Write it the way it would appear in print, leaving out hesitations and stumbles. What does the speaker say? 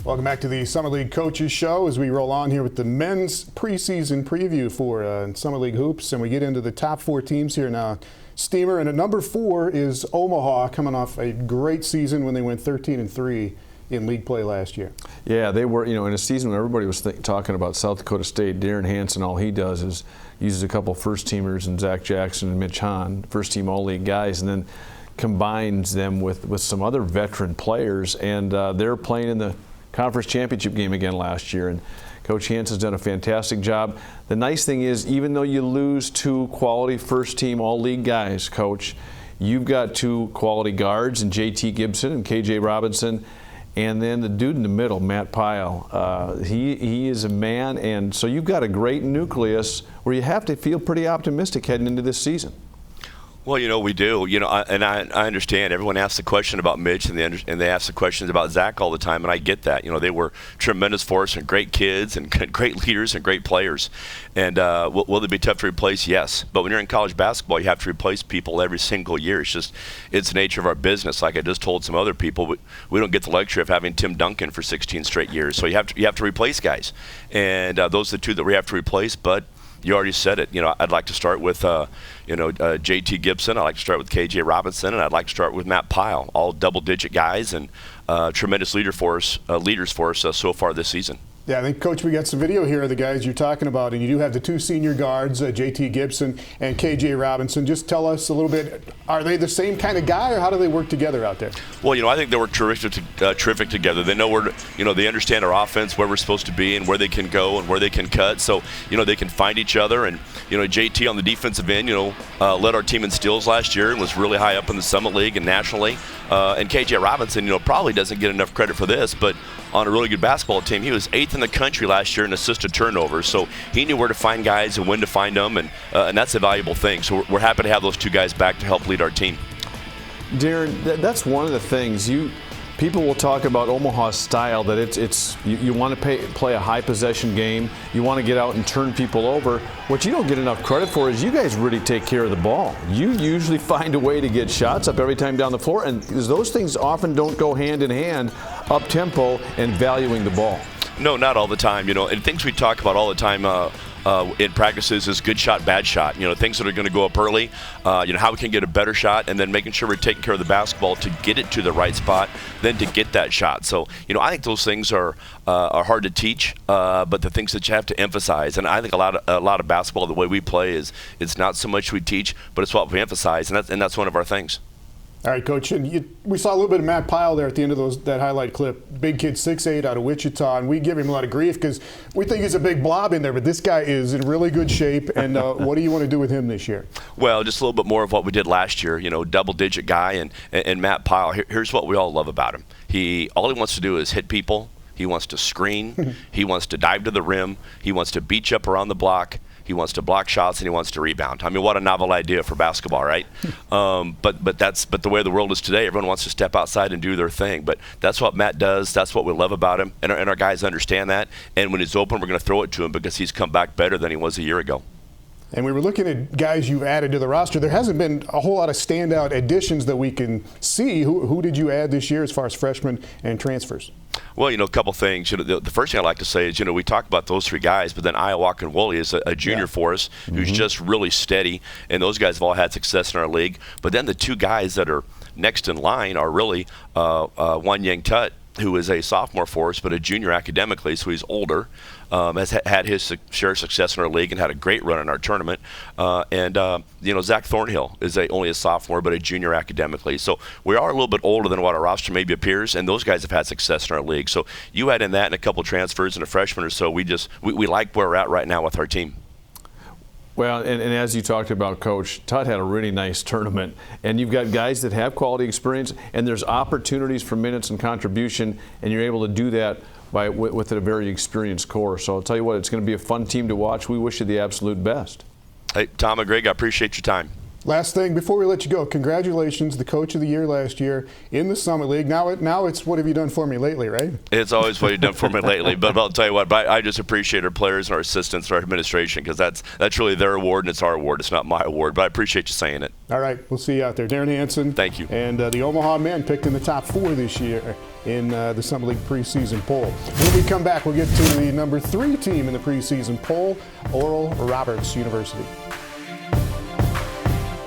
Welcome back to the Summer League Coaches Show as we roll on here with the men's preseason preview for Summer League Hoops. And we get into the top 4 teams here now. Steamer, and at number 4 is Omaha, coming off a great season when they went 13-3 in league play last year. Yeah, they were, in a season when everybody was talking about South Dakota State. Derrin Hansen, all he does is uses a couple first-teamers and Zach Jackson and Mitch Hahn, first-team all-league guys, and then combines them with some other veteran players. And they're playing in the conference championship game again last year, and Coach Hansen's done a fantastic job. The nice thing is, even though you lose 2 quality first-team all-league guys, Coach, you've got 2 quality guards in JT Gibson and KJ Robinson, and then the dude in the middle, Matt Pyle. He is a man, and so you've got a great nucleus where you have to feel pretty optimistic heading into this season. Well, we do. And I understand. Everyone asks the question about Mitch, and they ask the questions about Zach all the time, and I get that. They were tremendous for us and great kids and great leaders and great players. And will they be tough to replace? Yes. But when you're in college basketball, you have to replace people every single year. It's the nature of our business. Like I just told some other people, we don't get the luxury of having Tim Duncan for 16 straight years. So you have to replace guys, and those are the 2 that we have to replace. But you already said it. I'd like to start with, JT Gibson. I'd like to start with KJ Robinson, and I'd like to start with Matt Pyle. All double-digit guys and tremendous leaders for us so far this season. Yeah, I think, Coach, we got some video here of the guys you're talking about, and you do have the 2 senior guards, JT Gibson and KJ Robinson. Just tell us a little bit, are they the same kind of guy, or how do they work together out there? Well, I think they work terrific together. They know where, they understand our offense, where we're supposed to be and where they can go and where they can cut. So, they can find each other. And, JT on the defensive end, led our team in steals last year and was really high up in the Summit League and nationally. And KJ Robinson, probably doesn't get enough credit for this, but on a really good basketball team, he was 8th in the country last year in assisted turnovers. So he knew where to find guys and when to find them, and that's a valuable thing. So we're happy to have those 2 guys back to help lead our team. Derrin, that's one of the things people will talk about Omaha's style, that you want to play a high possession game. You want to get out and turn people over. What you don't get enough credit for is you guys really take care of the ball. You usually find a way to get shots up every time down the floor, and those things often don't go hand in hand, up tempo and valuing the ball. No, not all the time. And things we talk about all the time in practices is good shot, bad shot. Things that are going to go up early, how we can get a better shot, and then making sure we're taking care of the basketball to get it to the right spot, then to get that shot. So, I think those things are hard to teach, but the things that you have to emphasize. And I think a lot of basketball, the way we play, is it's not so much we teach, but it's what we emphasize, and that's one of our things. All right, Coach, and we saw a little bit of Matt Pyle there at the end of that highlight clip. Big kid, 6'8", out of Wichita, and we give him a lot of grief because we think he's a big blob in there, but this guy is in really good shape, and what do you want to do with him this year? Well, just a little bit more of what we did last year, double-digit guy, and Matt Pyle. Here's what we all love about him. All he wants to do is hit people. He wants to screen. He wants to dive to the rim. He wants to beat you up around the block. He wants to block shots, and he wants to rebound. I mean, what a novel idea for basketball, right? But the way the world is today, everyone wants to step outside and do their thing. But that's what Matt does. That's what we love about him, and our guys understand that. And when he's open, we're going to throw it to him because he's come back better than he was a year ago. And we were looking at guys you've added to the roster. There hasn't been a whole lot of standout additions that we can see. Who did you add this year as far as freshmen and transfers? Well, a couple things. The first thing I'd like to say is, we talk about those 3 guys, but then Iowak and Woolley is a junior for us who's just really steady, and those guys have all had success in our league. But then the 2 guys that are next in line are really Wan Yang Tut, who is a sophomore for us, but a junior academically, so he's older, has had his share of success in our league and had a great run in our tournament. Zach Thornhill is only a sophomore, but a junior academically. So we are a little bit older than what our roster maybe appears, and those guys have had success in our league. So you add in that and a couple transfers and a freshman or so, we like where we're at right now with our team. Well, and as you talked about, Coach, Tut had a really nice tournament, and you've got guys that have quality experience, and there's opportunities for minutes and contribution, and you're able to do that with a very experienced core. So I'll tell you what, it's going to be a fun team to watch. We wish you the absolute best. Hey, Tom and Greg, I appreciate your time. Last thing, before we let you go, congratulations, the Coach of the Year last year in the Summit League. Now it's what have you done for me lately, right? It's always what you've done for me lately. But I'll tell you what, I just appreciate our players and our assistants and our administration, because that's really their award and it's our award. It's not my award, but I appreciate you saying it. All right, we'll see you out there. Derrin Hansen. Thank you. And the Omaha men picked in the top 4 this year in the Summit League preseason poll. When we come back, we'll get to the number 3 team in the preseason poll, Oral Roberts University.